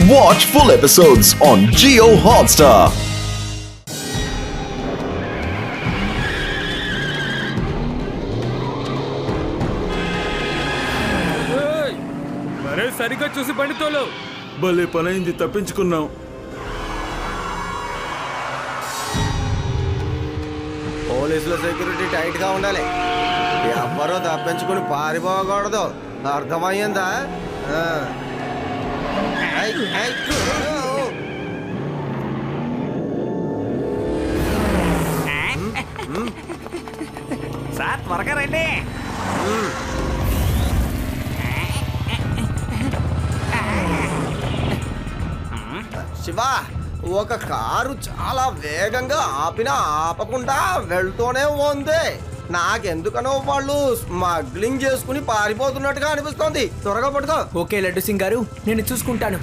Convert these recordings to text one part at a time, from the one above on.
Watch full episodes on Jio Hotstar. మరే సరిగ్గా చూసి బండితోలు. భలే పనైంది, తప్పించుకున్నాం. పోలీసుల సెక్యూరిటీ టైట్ గా ఉండాలి. ఎవ్వరూ తప్పించుకుని పారిపోకూడదు. అర్థమయ్యిందా? సార్ త్వరగా రండి. శివ, ఒక కారు చాలా వేగంగా ఆపినా ఆపకుండా వెళ్తూనే ఉంది. నాకెందుకనో వాళ్ళు స్మగ్లింగ్ చేసుకుని పారిపోతున్నట్టుగా అనిపిస్తోంది. త్వరగా పట్టుకో. ఓకే లడ్డు సింగ్ గారు, నేను చూసుకుంటాను.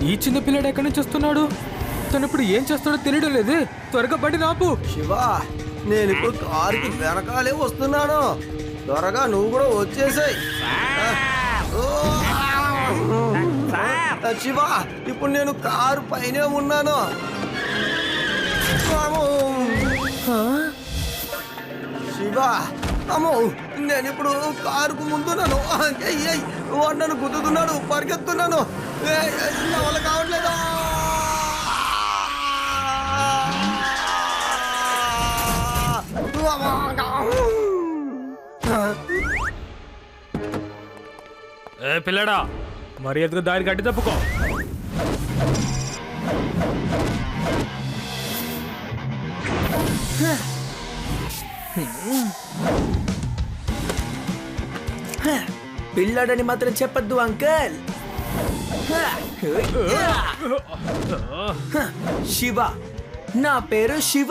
ఈ చిన్న పిల్లడు ఎక్కడి నుంచి వస్తున్నాడు? తను ఇప్పుడు ఏం చేస్తాడో తెలియడం లేదు. త్వరగా బండి నాపు. శివ, నేను ఇప్పుడు కారుకి వెనకాలే వస్తున్నాను. త్వరగా నువ్వు కూడా వచ్చేసాయి. శివ, ఇప్పుడు నేను కారు పైనే ఉన్నాను. శివ, అమ్మో, నేను ఇప్పుడు కారుకు ముందున్నాను. వాడు నన్ను గుద్దుతున్నాడు. పరిగెత్తున్నాను. నా వల్ల కావట్లేదు. ఏ పిల్లడా, మర్యాదగా దారి గడ్డి తప్పుకో. పిల్లాడని మాత్రం చెప్పద్దు అంకల్. శివ, నా పేరు శివ.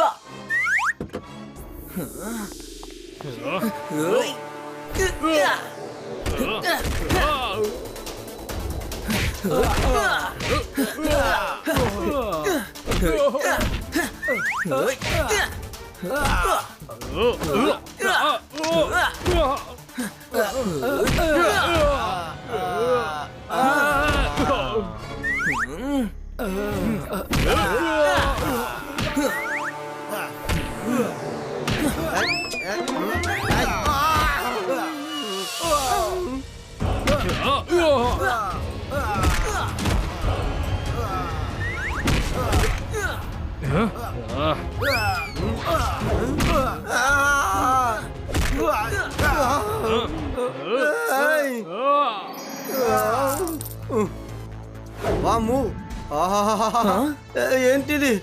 ఏంటిది?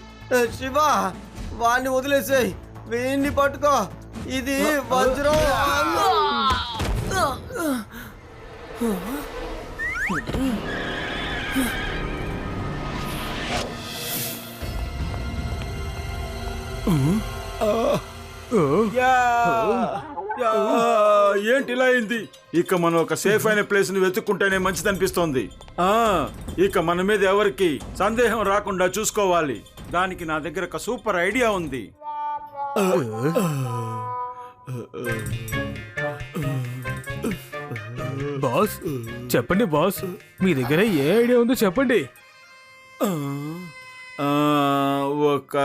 శివ, వాడిని వదిలేసాయి. వీడిని పట్టుకో. ఇది వజ్రం. ఏంటి ఇలా అయింది? ఇక మనం ఒక సేఫ్ అయిన ప్లేస్ ని వెతుక్కుంటేనే మంచిది అనిపిస్తోంది. ఇక మన మీద ఎవరికి సందేహం రాకుండా చూసుకోవాలి. దానికి నా దగ్గర ఒక సూపర్ ఐడియా ఉంది. బాస్ చెప్పండి బాస్, మీ దగ్గర ఏ ఐడియా ఉందో చెప్పండి. ఒక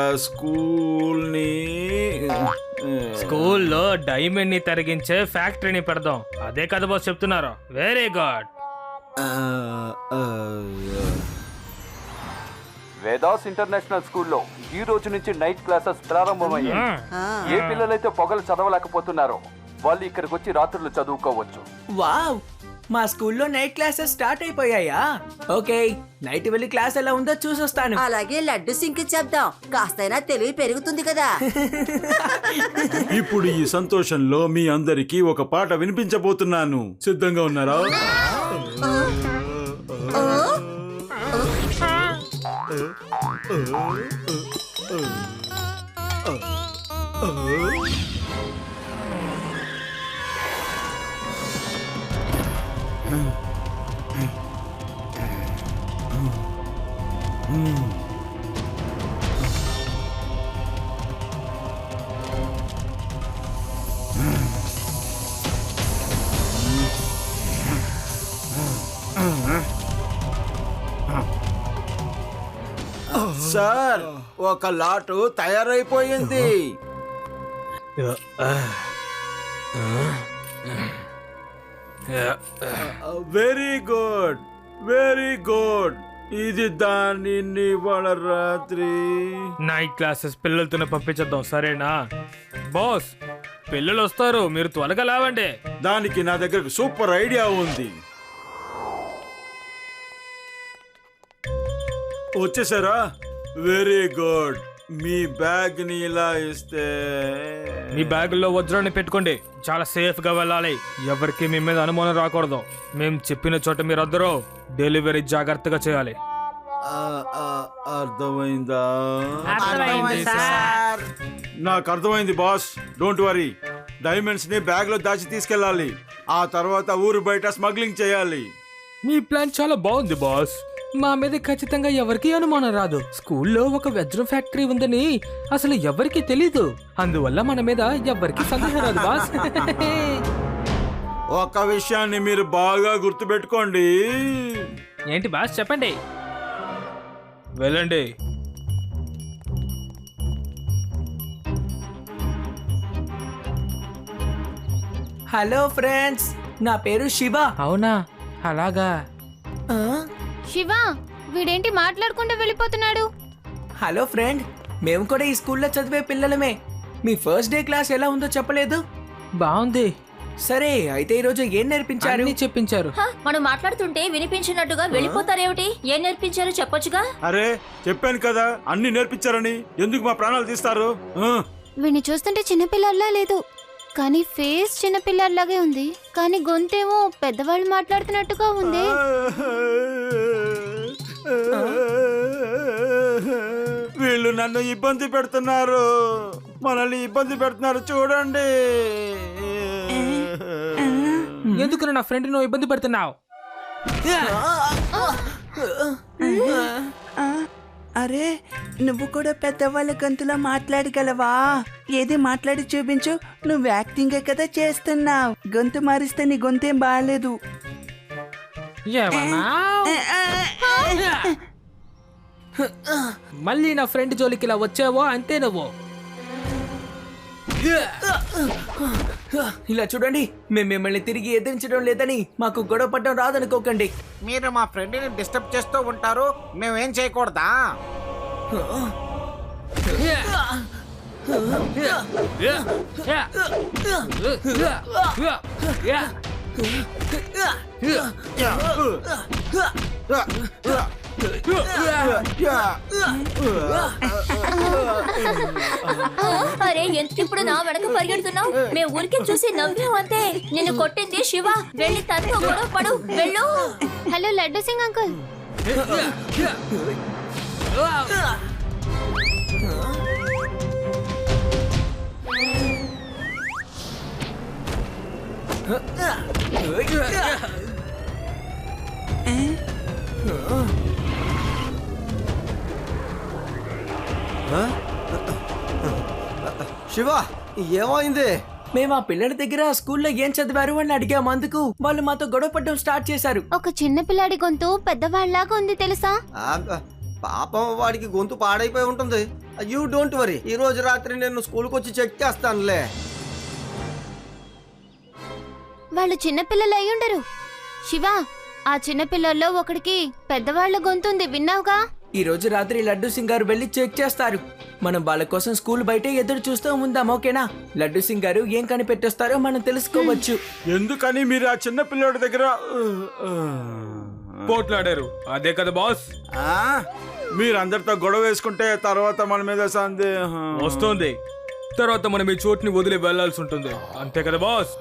స్కూల్లో డైమండ్ ని తరిగించే ఫ్యాక్టరీని పెడదాం. అదే కదా బాస్ చెప్తున్నారు. Very good. వేదాస్ ఇంటర్నేషనల్ స్కూల్లో ఈ రోజు నుంచి నైట్ క్లాసెస్ ప్రారంభమయ్యాయి. ఏ పిల్లలైతే పొగలు చదవలేకపోతున్నారో వాళ్ళు ఇక్కడికి వచ్చి రాత్రులు చదువుకోవచ్చు. వావ్, మా స్కూల్లో నైట్ క్లాసెస్ స్టార్ట్ అయిపోయాయా? ఓకే, నైట్ వెళ్ళి క్లాస్ ఎలా ఉందో చూసొస్తాను. అలాగే లడ్డు సింక్ చెప్దాం. కాస్తైనా తెలివి పెరుగుతుంది కదా. ఇప్పుడు ఈ సంతోషంలో మీ అందరికీ ఒక పాట వినిపించబోతున్నాను. సిద్ధంగా ఉన్నారా? సార్ ఒక లాటు తయారైపోయింది. Very good, very good. ఇది దానిని వాళ్ళ రాత్రి నైట్ క్లాసెస్ పిల్లలతోనే పంపించేద్దాం, సరేనా బాస్? పిల్లలు వస్తారు, మీరు త్వరగా లేవండి. దానికి నా దగ్గర సూపర్ ఐడియా ఉంది. వచ్చేసారా? Very good. మీ బ్యాగ్ ని ఇలా ఇస్తే మీ బ్యాగుల్లో వజ్రాన్ని పెట్టుకోండి, చాలా సేఫ్ గా వెళ్ళాలి. ఎవరికి మీ మీద అనుమానం రాకూడదు. మేము చెప్పిన చోట మీరందరూ డెలివరీ జాగ్రత్తగా చేయాలి. అర్థమైందా? నాకు అర్థమైంది బాస్. Don't worry. డైమండ్స్ ని బ్యాగ్ లో దాచి తీసుకెళ్ళాలి. ఆ తర్వాత ఊరు బయట స్మగ్లింగ్ చేయాలి. మీ ప్లాన్ చాలా బాగుంది బాస్. మా మీద ఖచ్చితంగా ఎవరికి అనుమానం రాదు. స్కూల్లో ఒక వజ్రం ఫ్యాక్టరీ ఉందని అసలు ఎవరికి తెలీదు. అందువల్ల మన మీద ఎవరికి సందేహం రాదు బాస్. ఒక విషయాన్ని మీరు బాగా గుర్తుపెట్టుకోండి. ఏంటి బాస్? చెప్పండి. వెళ్ళండి. హలో ఫ్రెండ్స్, నా పేరు శివ. అవునా? అలాగా. శివ, వీడేంటి మాట్లాడకుండా వెళ్ళిపోతున్నాడు? హలో ఫ్రెండ్, మేము కూడా ఈ స్కూల్లో చదివే పిల్లలమే. మీ ఫస్ట్ డే క్లాస్ ఎలా ఉందో చెప్పలేదు? బాగుంది. సరే, అయితే ఈరోజు ఏం నేర్పించారు? అన్నీ చెప్పించారు. మనం మాట్లాడుతుంటే వినిపించినట్టుగా వెళ్ళిపోతారేమిటి? ఏం నేర్పించారు చెప్పొచ్చుగా? అరే చెప్పాను కదా అన్ని నేర్పించారని. ఎందుకు మా ప్రాణాలు తీస్తారు? వీడిని చూస్తుంటే చిన్నపిల్లల్లా లేదు, కానీ ఫేస్ చిన్నపిల్లల్లాగే ఉంది. కానీ గొంతేమో పెద్దవాళ్ళు మాట్లాడుతున్నట్టుగా ఉంది. వీళ్ళు నన్ను ఇబ్బంది పెడుతున్నారు, మనల్ని ఇబ్బంది పెడుతున్నారు చూడండి. ఎందుకు నా ఫ్రెండ్ నువ్వు ఇబ్బంది పెడుతున్నావు? అరే, నువ్వు కూడా పెద్దవాళ్ళ గొంతులో మాట్లాడగలవా? ఏది మాట్లాడి చూపించు. నువ్వు యాక్టింగే కదా చేస్తున్నావు. గొంతు మారిస్తే నీ గొంతేం బాగాలేదు. మళ్ళీ నా ఫ్రెండ్ జోలికి ఇలా వచ్చావో అంతే నువ్వు. ఇలా చూడండి, మేము మిమ్మల్ని తిరిగి ఎదిరించడం లేదని మాకు గొడవ పడడం రాదనుకోకండి. మీరు మా ఫ్రెండ్ని డిస్టర్బ్ చేస్తూ ఉంటారు, మేమేం చేయకూడదా? అరే ఎందుకు ఇప్పుడు నా వెనక పరిగెడుతున్నావు? మేము ఊరికే చూసి నవ్వాం అంతే. నిన్ను కొట్టింది శివ. వెళ్ళి తనతో గొడవ పడు, వెళ్ళు. Hello Laddu Singh uncle. శివ, ఏమైంది? మేము ఆ పిల్లల దగ్గర స్కూల్లో ఏం చదివారు అని అడిగాము. అందుకు వాళ్ళు మాతో గొడవ పడడం స్టార్ట్ చేశారు. ఒక చిన్న పిల్లాడి గొంతు పెద్దవాళ్ళలాగా ఉంది తెలుసా? పాపం, వాడికి గొంతు పాడైపోయి ఉంటుంది. You don't worry. ఈ రోజు రాత్రి నేను స్కూల్కి వచ్చి చెక్ చేస్తానులే. వాళ్ళు చిన్నపిల్లలు అయ్యుండరు. శివ, ఆ చిన్నపిల్లల్లో ఒకడికి పెద్దవాళ్ల గొంతుంది, విన్నావుగా? ఈ రోజు రాత్రి లడ్డు సింగ్ గారు వెళ్ళి చెక్ చేస్తారు. మనం వాళ్ళ కోసం స్కూల్ బయటే ఎదురు చూస్తూ ఉందాం, ఓకేనా? లడ్డు సింగ్ గారు ఏం కనిపెట్టొస్తారో మనం తెలుసుకోవచ్చు. ఎందుకని మీరు ఆ చిన్న పిల్లోడి దగ్గర పోట్లాడారు? అదే కదా బాస్. మీరు అందరితో గొడవ వేసుకుంటే తర్వాత మన మీద సందేహం వస్తుంది. తర్వాత మనం ఈ చోటుని వదిలి వెళ్లాల్సి ఉంటుంది, అంతే కదా బాస్?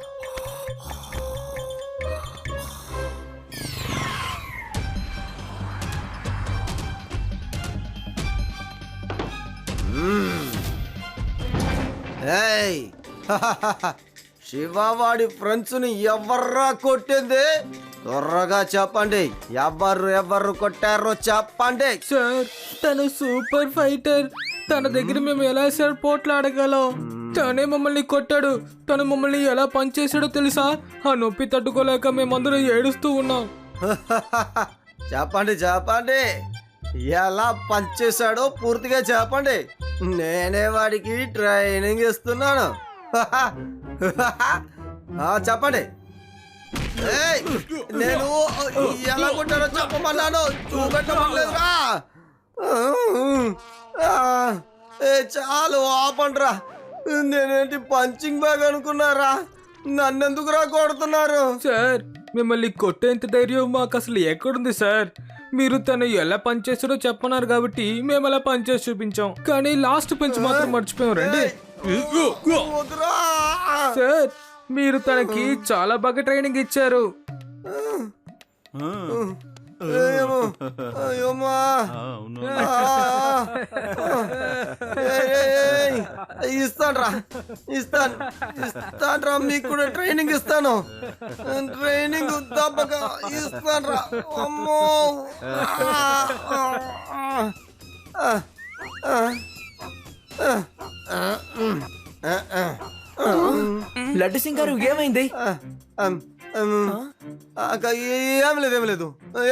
శివ, వాడి ఫ్రెండ్స్ ని ఎవర్రా కొట్టింది? త్వరగా చెప్పండి. ఎవరు కొట్టారో చెప్పండి. సార్, తను సూపర్ ఫైటర్. తన దగ్గర మేము ఎలా సార్ పోట్లాడగలం? తనే మమ్మల్ని కొట్టాడు. తను మమ్మల్ని ఎలా పనిచేసాడో తెలుసా? ఆ నొప్పి తట్టుకోలేక మేమందరం ఏడుస్తూ ఉన్నాం. చెప్పండి. ఎలా పనిచేశాడో పూర్తిగా చెప్పండి. నేనే వాడికి ట్రైనింగ్ ఇస్తున్నాను. చెప్పండి. ఏయ్, నేను ఎలా కొట్టానో చెప్పమన్నాను, చూపెట్టమలేదురా. చాలు ఆపండ్రా. నేనేంటి పంచింగ్ బ్యాగ్ అనుకున్నారా? నన్నెందుకురా కొడుతున్నారు? సార్ మిమ్మల్ని కొట్టేంత ధైర్యం మాకు అసలు ఎక్కడుంది సార్? మీరు తను ఎలా పనిచేస్తాడో చెప్పన్నారు కాబట్టి మేము అలా పనిచేసి చూపించాం. కానీ లాస్ట్ పంచ్ మాత్రం మర్చిపోయాం. రండి సార్, మీరు తనకి చాలా బాగా ట్రైనింగ్ ఇచ్చారు. ఇస్తాను మీకు కూడా ట్రైనింగ్ ఇస్తాను. ట్రైనింగ్ తప్పక ఇస్తాను. అమ్మో, లడ్డు సింగ్ గారు ఏమైంది?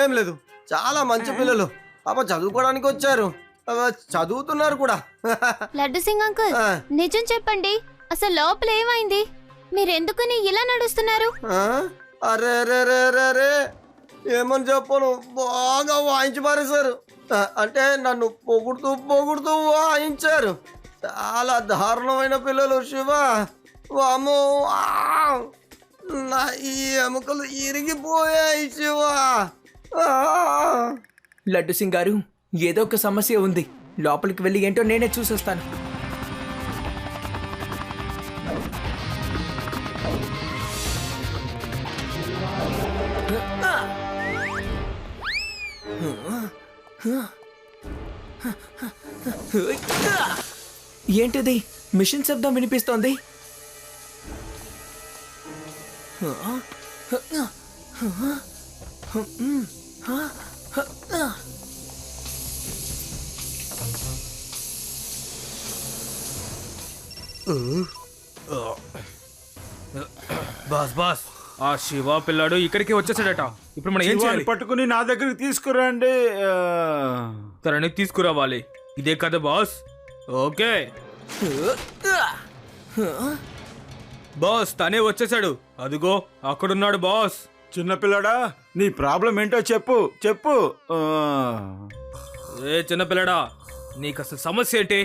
ఏం లేదు. చాలా మంచి పిల్లలు. చదువుకోవడానికి వచ్చారు, చదువుతున్నారు కూడా. లడ్డు సింగ్ అంకుల్, నిజం చెప్పండి, అసలు లోపల ఏమైంది? మీరెందుకని ఇలా నడుస్తున్నారు? అరే రే రే రే రే, ఏమని చెప్పను, బాగా వాయించి పారేశారు. అంటే నన్ను పొగుడుతూ వాయించారు. చాలా దారుణమైన పిల్లలు శివ. వామ్మో, నా ఈ ఎముకలు ఇరిగిపోయాయి శివ. లడ్డు సింగ్ గారు, ఏదో ఒక సమస్య ఉంది. లోపలికి వెళ్ళి ఏంటో నేనే చూసొస్తాను. ఏంటిది? మిషన్ శబ్దం వినిపిస్తోంది. బాస్ ఆ శివ పిల్లాడు ఇక్కడికి వచ్చేసాడట. ఇప్పుడు మనం ఏం చేయాలి? పట్టుకుని నా దగ్గరికి తీసుకురండి. తనని తీసుకురావాలి. ఇదే కదా బాస్? ఓకే బాస్, తనే వచ్చేసాడు. అదిగో అక్కడున్నాడు బాస్. చిన్నపిల్లడా, నీ ప్రాబ్లం ఏంటో చెప్పు. ఏ చిన్నపిల్లడా, నీకు అసలు సమస్య ఏంటి?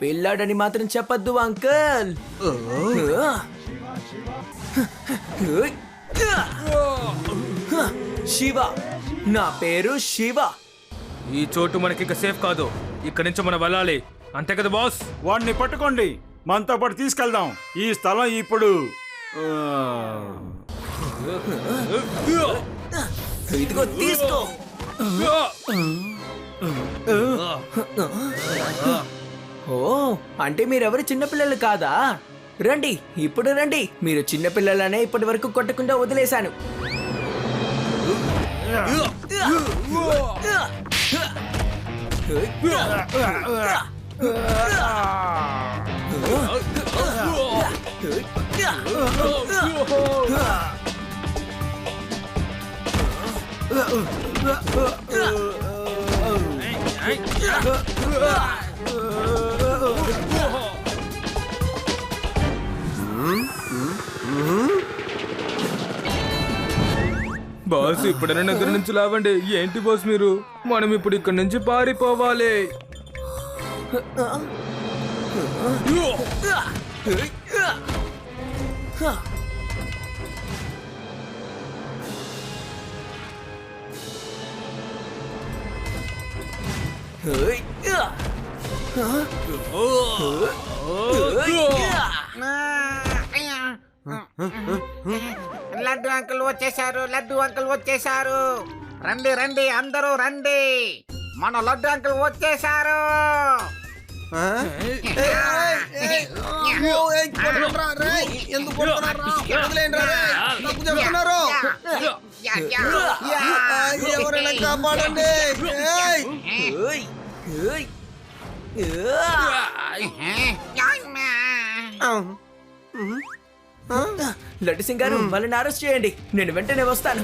పిల్లాడని మాత్రం చెప్పద్దు అంకుల్. శివ, నా పేరు శివ. ఈ చోటు మనకి ఇక సేఫ్ కాదు. ఇక్కడి నుంచి మనం వెళ్ళాలి, అంతే కదా బాస్? వాడిని పట్టుకోండి, మనతో పాటు తీసుకెళ్దాం. ఈ స్థలం ఇప్పుడు ఇదిగో తీసుకో. ఓ, అంటే మీరెవరు చిన్నపిల్లలు కాదా? రండి, ఇప్పుడు రండి. మీరు చిన్నపిల్లలనే ఇప్పటి వరకు కొట్టకుండా వదిలేశాను. బాస్, ఇప్పుడైనా దగ్గర నుంచి లావండి. ఏంటి బాస్ మీరు? మనం ఇప్పుడు ఇక్కడి నుంచి పారిపోవాలి. లడ్డు అంకుల్ వచ్చేసారు. రండి రండి, అందరూ రండి. మన లడ్డు అంకుల్ వచ్చేసారు. ఎవరైనా కాపాడండి. లడ్డు సింగ్ గారు వాళ్ళని అరెస్ట్ చేయండి, నేను వెంటనే వస్తాను.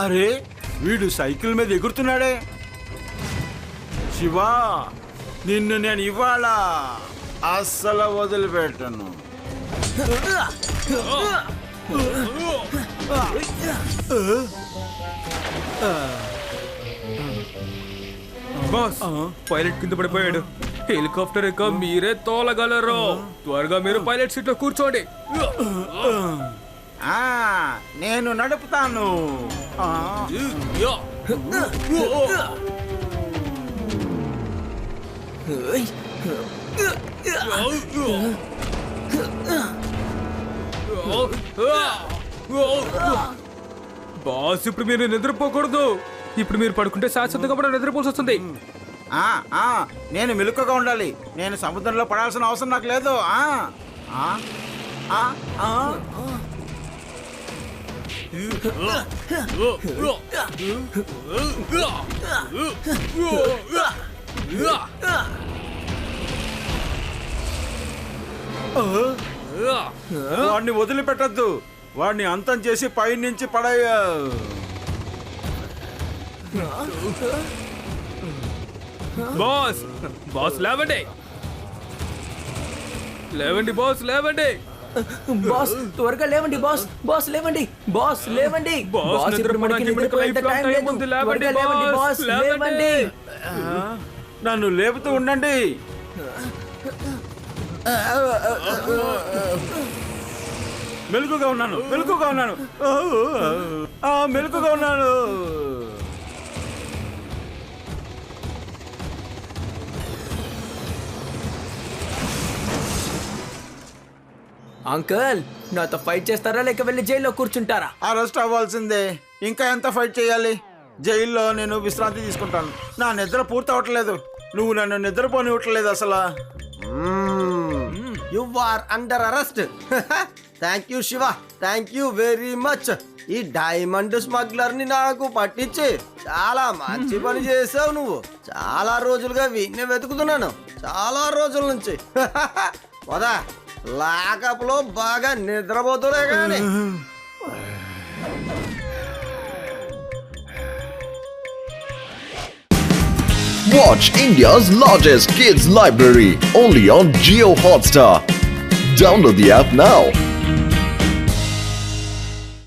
అరే వీడు సైకిల్ మీద ఎగురుతున్నాడే. శివా, నిన్ను నేను ఇవాళ అస్సలు వదిలిపెట్టను. బాస్, పైలట్ కింద పడిపోయాడు. హెలికాప్టర్ ఇక మీరే తోలగలరు. త్వరగా మీరు పైలట్ సీట్ లో కూర్చోండి. నేను నడుపుతాను. బాస్, ఇప్పుడు మీరు నిద్రపోకూడదు. ఇప్పుడు మీరు పడుకుంటే శాశ్వతంగా కూడా నిద్రపోవాల్సి వస్తుంది. నేను మెలకువగా ఉండాలి. నేను సముద్రంలో పడాల్సిన అవసరం నాకు లేదు. వాడిని వదిలిపెట్టద్దు. వాడిని అంతం చేసి పైనుంచి పడయ్యా. బాస్, బాస్ లేవండి, లేవండి బాస్, లేవండి బాస్, త్వరగా లేవండి బాస్. బాస్ లేవండి, బాస్ లేవండి. బాస్, ఇప్పుడు మనకి నిద్రపోయేంత టైం లేదు. త్వరగా లేవండి బాస్, లేవండి. నన్ను లేపుతూ ఉండండి. మెలకుగా ఉన్నాను, మెలకుగా ఉన్నాను, మెలకుగా ఉన్నాను. అంకుల్, నాతో ఫైట్ చేస్తారా లేక వెళ్ళి జైల్లో కూర్చుంటారా? అరెస్ట్ అవ్వాల్సిందే. ఇంకా ఎంత ఫైట్ చేయాలి? జైల్లో నేను విశ్రాంతి తీసుకుంటాను. నా నిద్ర పూర్తి అవ్వట్లేదు. నువ్వు నన్ను నిద్రపోనివ్వట్లేదు అసలు. You are under arrest. Thank you Shiva, thank you very much. ఈ డైమండ్ స్మగ్లర్ ని నాకు పట్టించి చాలా మంచి పని చేసావు నువ్వు. చాలా రోజులుగా వీడిని వెతుకుతున్నాను, చాలా రోజుల నుంచి. వదా లాకప్ లో బాగా నిద్రపోతులే కానీ. Watch India's largest kids library only on Jio Hotstar. Download the app now.